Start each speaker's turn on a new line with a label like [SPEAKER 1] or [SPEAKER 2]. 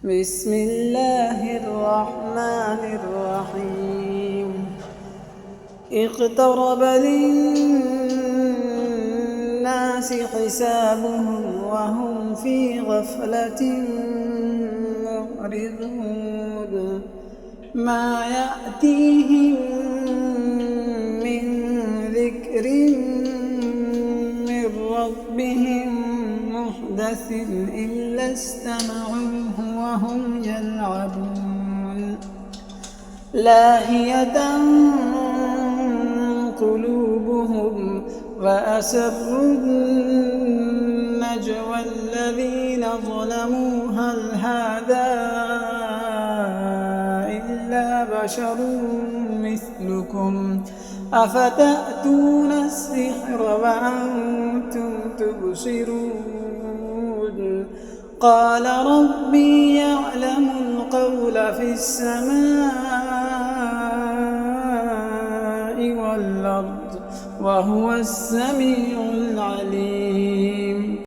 [SPEAKER 1] بسم الله الرحمن الرحيم اقترب للناس حسابهم وهم في غفلة معرضون ما يأتيهم من ذكر من ربهم محدث إلا استمعوه وهم يلعبون لاهية قلوبهم وأسروا النجوى الذين ظلموا هل هذا إلا بشر مثلكم أفتأتون السحر وأنتم تبصرون قال ربي يعلم القول في السماء والأرض وهو السميع العليم